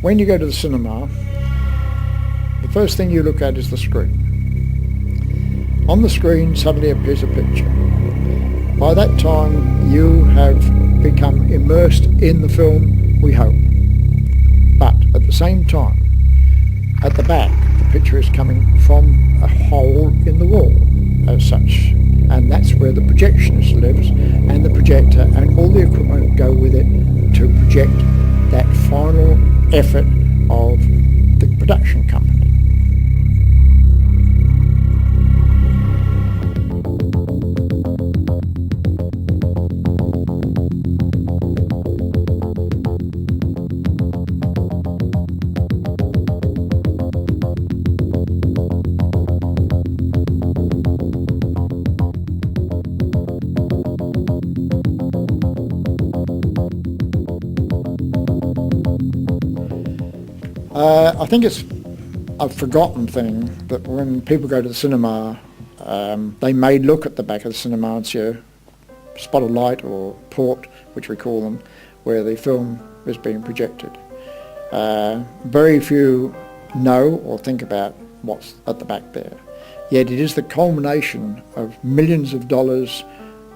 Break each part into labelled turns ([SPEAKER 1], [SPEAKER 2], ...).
[SPEAKER 1] When you go to the cinema, the first thing you look at is the screen. On the screen suddenly appears a picture. By that time you have become immersed in the film, we hope. But at the same time, at the back, the picture is coming from a hole in the wall as such. And that's where the projectionist lives, and the projector and all the equipment go with it to project that final effort of the production company. I think it's a forgotten thing that when people go to the cinema, they may look at the back of the cinema and see a spot of light or port, which we call them, where the film is being projected. Very few know or think about what's at the back there. Yet it is the culmination of millions of dollars,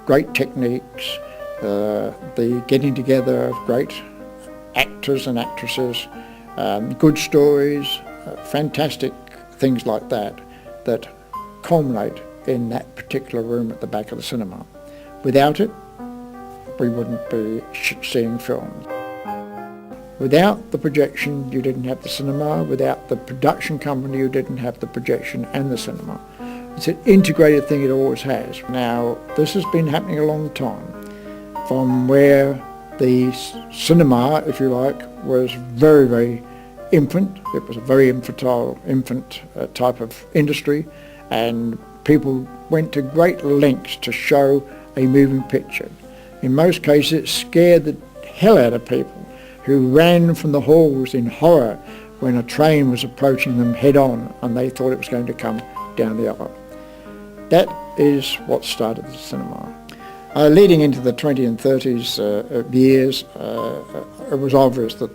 [SPEAKER 1] great techniques, the getting together of great actors and actresses, good stories, fantastic things like that, that culminate in that particular room at the back of the cinema. Without it, we wouldn't be seeing films. Without the projection, you didn't have the cinema. Without the production company, you didn't have the projection and the cinema. It's an integrated thing, it always has. Now, this has been happening a long time, from where the cinema, if you like, was very, very infant. It was a very infant type of industry, and people went to great lengths to show a moving picture. In most cases, it scared the hell out of people who ran from the halls in horror when a train was approaching them head on and they thought it was going to come down the aisle. That is what started the cinema. Leading into the 20s and 30s years, it was obvious that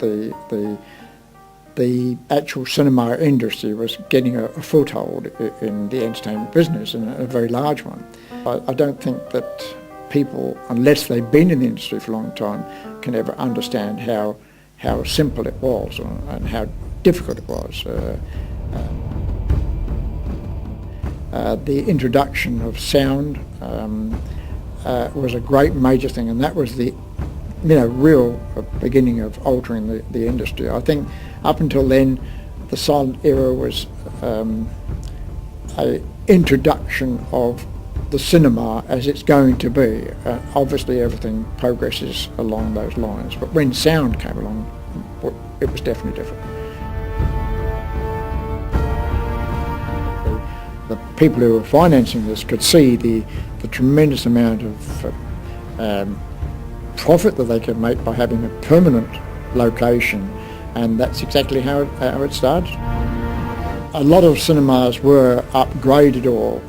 [SPEAKER 1] the actual cinema industry was getting a foothold in the entertainment business, and a very large one. I don't think that people, unless they've been in the industry for a long time, can ever understand how simple it was and how difficult it was. The introduction of sound was a great major thing, and that was the real beginning of altering the industry. I think up until then, the silent era was an introduction of the cinema as it's going to be. Obviously everything progresses along those lines, but when sound came along, it was definitely different. The people who were financing this could see the tremendous amount of profit that they could make by having a permanent location, and that's exactly how it started. A lot of cinemas were upgraded, or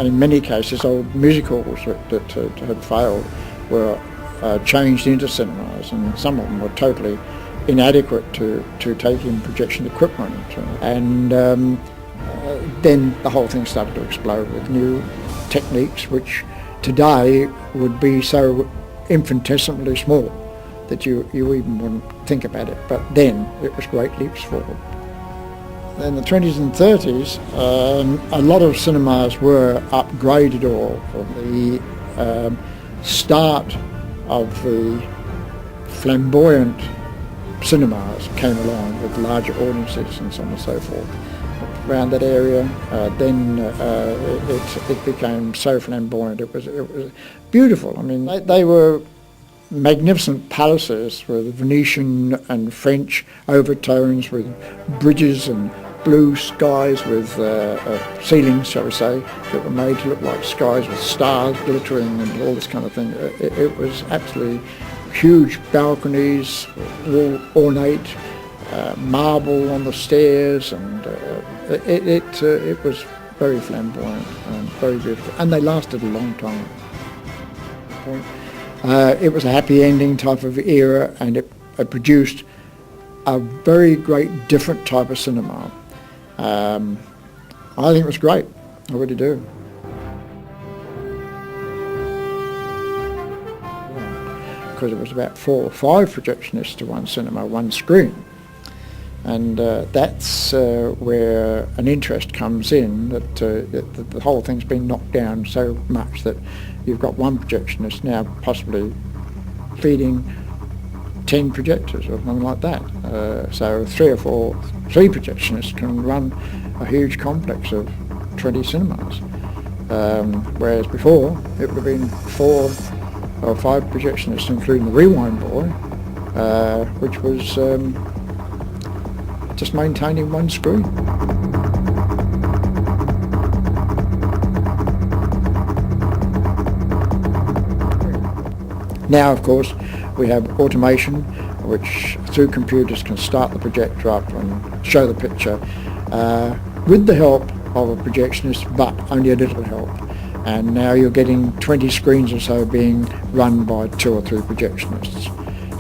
[SPEAKER 1] in many cases old music halls that had failed were changed into cinemas, and some of them were totally inadequate to take in projection equipment. And then the whole thing started to explode with new techniques which today would be so infinitesimally small that you even wouldn't think about it, but then it was great leaps forward. In the 20s and 30s, a lot of cinemas were upgraded, or the start of the flamboyant cinemas came along with larger audiences and so on and so forth. Around that area, then it became so flamboyant. It was beautiful. I mean, they were magnificent palaces with Venetian and French overtones, with bridges and blue skies with ceilings, shall we say, that were made to look like skies with stars glittering and all this kind of thing. It was absolutely huge balconies, all ornate, marble on the stairs, and it was very flamboyant and very beautiful, and they lasted a long time. It was a happy ending type of era, and it produced a very great different type of cinema. I think it was great, I really do. Because it was about 4 or 5 projectionists to one cinema, one screen. And that's where an interest comes in, that the whole thing's been knocked down so much that you've got one projectionist now possibly feeding 10 projectors or something like that. So 3 projectionists can run a huge complex of 20 cinemas. Whereas before it would have been 4 or 5 projectionists, including the rewind boy, which was just maintaining one screen. Now, of course, we have automation, which through computers can start the projector up and show the picture with the help of a projectionist, but only a little help. And now you're getting 20 screens or so being run by 2 or 3 projectionists.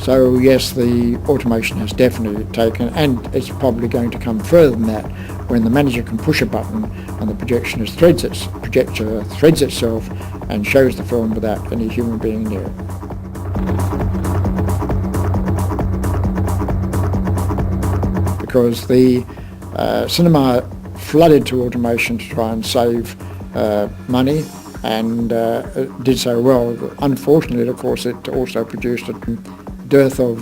[SPEAKER 1] So yes, the automation has definitely taken, and it's probably going to come further than that, when the manager can push a button and the projector threads itself and shows the film without any human being near it. Because the cinema flooded to automation to try and save money, and did so well. Unfortunately, of course, it also produced a dearth of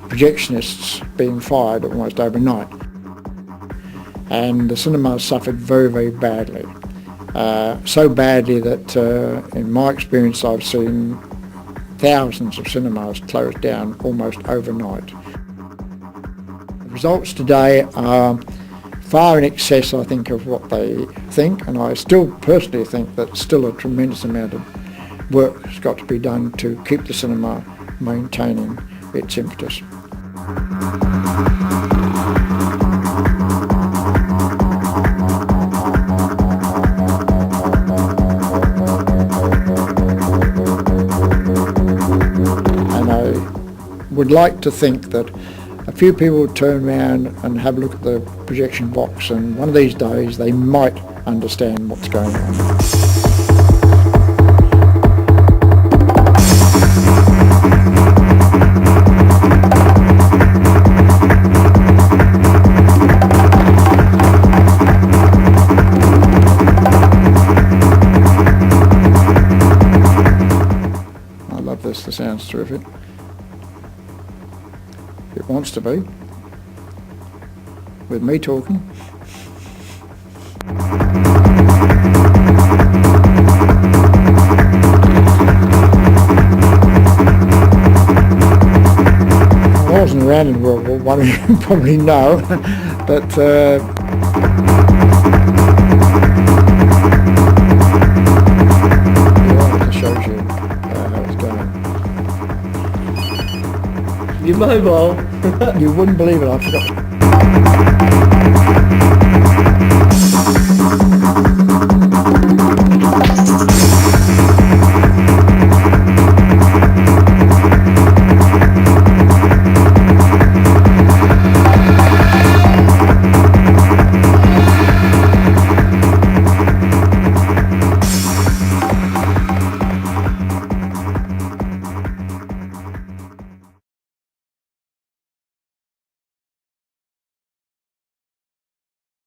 [SPEAKER 1] projectionists being fired almost overnight. And the cinema suffered very, very badly. So badly that in my experience I've seen thousands of cinemas closed down almost overnight. The results today are far in excess, I think, of what they think, and I still personally think that still a tremendous amount of work has got to be done to keep the cinema maintaining its impetus. And I would like to think that a few people would turn around and have a look at the projection box, and one of these days they might understand what's going on. I love this, the sound's terrific. It wants to be, with me talking. I wasn't around in World War I, you probably know, but it shows you how it's going.
[SPEAKER 2] Your mobile.
[SPEAKER 1] You wouldn't believe it, I forgot.